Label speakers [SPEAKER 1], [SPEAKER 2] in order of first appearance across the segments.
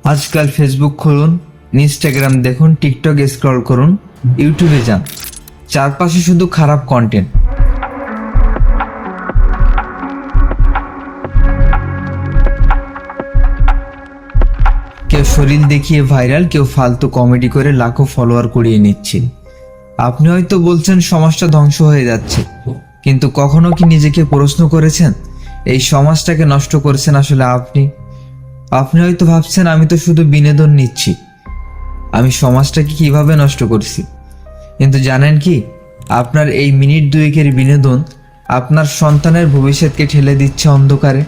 [SPEAKER 1] আজকাল ফেসবুক খুলুন, ইনস্টাগ্রাম দেখুন, টিকটক স্ক্রল করুন, ইউটিউবে যান, চারপাশে শুধু খারাপ কন্টেন্ট। কেউ শরীর দেখিয়ে ভাইরাল, কেউ ফালতু কমেডি করে লাখো ফলোয়ার কুড়িয়ে নিচ্ছে। আপনি হয়তো বলছেন সমাজটা ধ্বংস হয়ে যাচ্ছে, কিন্তু কখনো কি নিজেকে প্রশ্ন করেছেন এই সমাজটাকে নষ্ট করছেন আসলে আপনি? আপনি হয়তো ভাবছেন আমি তো শুধু বিনোদন নিচ্ছি, আমি সমাজটাকে কিভাবে নষ্ট করছি। কিন্তু জানেন কি, আপনার এই মিনিট দুয়েকের বিনোদন আপনার সন্তানের ভবিষ্যৎকে ঠেলে দিচ্ছে অন্ধকারে।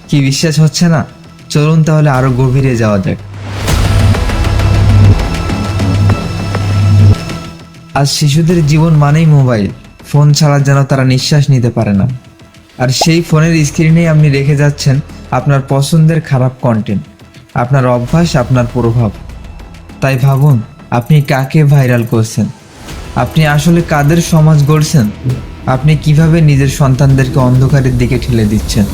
[SPEAKER 1] কি বিশ্বাস হচ্ছে না? চলুন তাহলে আরো গভীরে যাওয়া যাক। আজ শিশুদের জীবন মানেই মোবাইল, ফোন ছাড়া যেন তারা নিঃশ্বাস নিতে পারে না। আর সেই ফোনের স্ক্রিনেই আপনি রেখে যাচ্ছেন আপনার পছন্দের খারাপ কন্টেন্ট, আপনার অভ্যাস, আপনার প্রভাব। তাই ভাবুন, আপনি কাকে ভাইরাল করছেন? আপনি আসলে কাদের সমাজ গড়ছেন? আপনি কিভাবে নিজের সন্তানদেরকে অন্ধকারের দিকে ঠেলে দিচ্ছেন?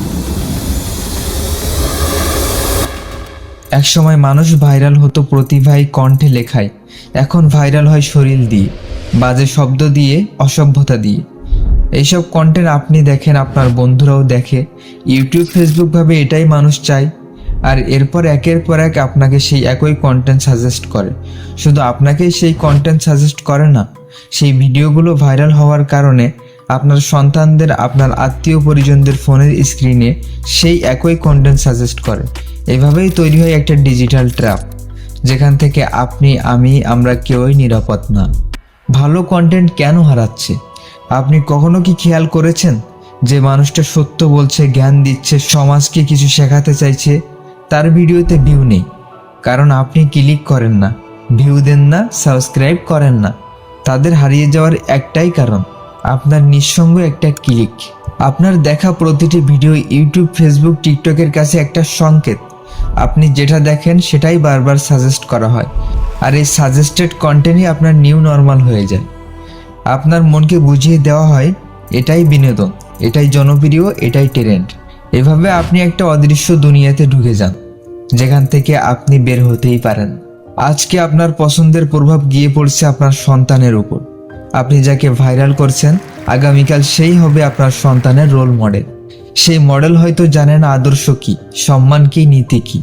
[SPEAKER 1] একসময় মানুষ ভাইরাল হতো প্রতিভায়, কণ্ঠে, লেখায়। এখন ভাইরাল হয় শরীর দিয়ে, বাজে শব্দ দিয়ে, অসভ্যতা দিয়ে। এইসব কন্টেন্ট আপনি দেখেন, আপনার বন্ধুরাও দেখে। ইউটিউব, ফেসবুক ভাবে এটাই মানুষ চায়। আর এরপর একের পর এক আপনাকে সেই একই কন্টেন্ট সাজেস্ট করে। শুধু আপনাকেই সেই কন্টেন্ট সাজেস্ট করে না, সেই ভিডিওগুলো ভাইরাল হওয়ার কারণে আপনার সন্তানদের, আপনার আত্মীয় পরিজনদের ফোনের স্ক্রিনে সেই একই কন্টেন্ট সাজেস্ট করে। এভাবেই তৈরি হয় একটা ডিজিটাল ট্র্যাপ, যেখান থেকে আপনি, আমরা কেউই নিরাপদ না। ভালো কন্টেন্ট কেন হারাচ্ছে? আপনি কখনো কি খেয়াল করেছেন যে মানুষটা সত্য বলছে, জ্ঞান দিচ্ছে, সমাজকে কিছু শেখাতে চাইছে, তার ভিডিওতে ভিউ নেই? কারণ আপনি ক্লিক করেন না, ভিউ দেন না, সাবস্ক্রাইব করেন না। তাদের হারিয়ে যাওয়ার একটাই কারণ, আপনার নিঃসঙ্গ একটা ক্লিক। আপনার দেখা প্রতিটি ভিডিও ইউটিউব, ফেসবুক, টিকটকের কাছে একটা সংকেত। আপনি যেটা দেখেন সেটাই বারবার সাজেস্ট করা হয়, আর এই সাজেস্টেড কন্টেন্টই আপনার নিউ নর্মাল হয়ে যায়। আপনার মনকে বুঝিয়ে দেওয়া হয় এটাই বিনোদন, এটাই জনপ্রিয়, এটাই ট্রেন্ড। এভাবে আপনি একটা অদৃশ্য দুনিয়াতে ঢুকে যান, যেখান থেকে আপনি বের হতেই পারেন। আজকে আপনার পছন্দের প্রভাব গিয়ে পড়ছে আপনার সন্তানের উপর। আপনি যাকে ভাইরাল করছেন, আগামীকাল সেই হবে আপনার সন্তানের রোল মডেল। সেই মডেল হয়তো জানে না আদর্শ কি, সম্মান কি, নীতি কি।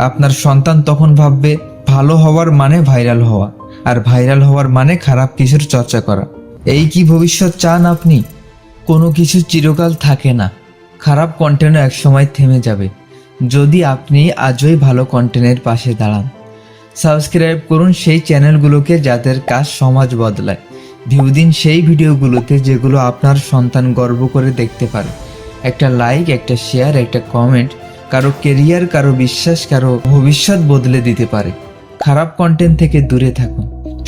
[SPEAKER 1] আপনার সন্তান তখন ভাববে ভালো হওয়ার মানে ভাইরাল হওয়া, আর ভাইরাল হওয়ার মানে খারাপ কিছুর চর্চা করা। এই কি ভবিষ্যৎ চান আপনি? কোনো কিছু চিরকাল থাকে না, খারাপ কন্টেন্টও একসময় থেমে যাবে, যদি আপনি আজই ভালো কন্টেন্টের পাশে দাঁড়ান। সাবস্ক্রাইব করুন সেই চ্যানেলগুলোকে যাদের কাজ সমাজ বদলায়। ভিউ দিন সেই ভিডিওগুলোতে যেগুলো আপনার সন্তান গর্ব করে দেখতে পারে। একটা লাইক, একটা শেয়ার, একটা কমেন্ট কারো কেরিয়ার, কারো বিশ্বাস, কারো ভবিষ্যৎ বদলে দিতে পারে। খারাপ কন্টেন্ট থেকে দূরে থাকুন।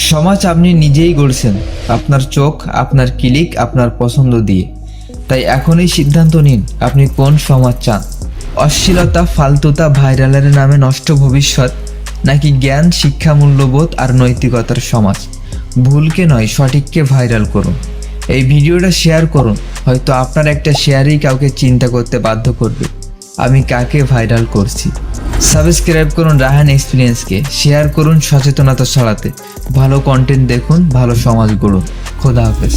[SPEAKER 1] সমাজ আপনি নিজেই গড়ছেন, আপনার চোখ, আপনার ক্লিক, আপনার পছন্দ দিয়ে। তাই এখনই সিদ্ধান্ত নিন আপনি কোন সমাজ চান। অশ্লীলতা, ফালতুতা, ভাইরালের নামে নষ্ট ভবিষ্যৎ, নাকি জ্ঞান, শিক্ষা, মূল্যবোধ আর নৈতিকতার সমাজ? ভুলকে নয়, সঠিককে ভাইরাল করুন। এই ভিডিওটা শেয়ার করুন, হয়তো আপনার একটা শেয়ারই কাউকে চিন্তা করতে বাধ্য করবে, আমি কাকে ভাইরাল করছি। সাবস্ক্রাইব করুন রায়হান এক্সপিরিয়েন্সকে, শেয়ার করুন সচেতনতা ছড়াতে। ভালো কন্টেন্ট দেখুন, ভালো সমাজ গড়ুন। খোদা হাফেজ।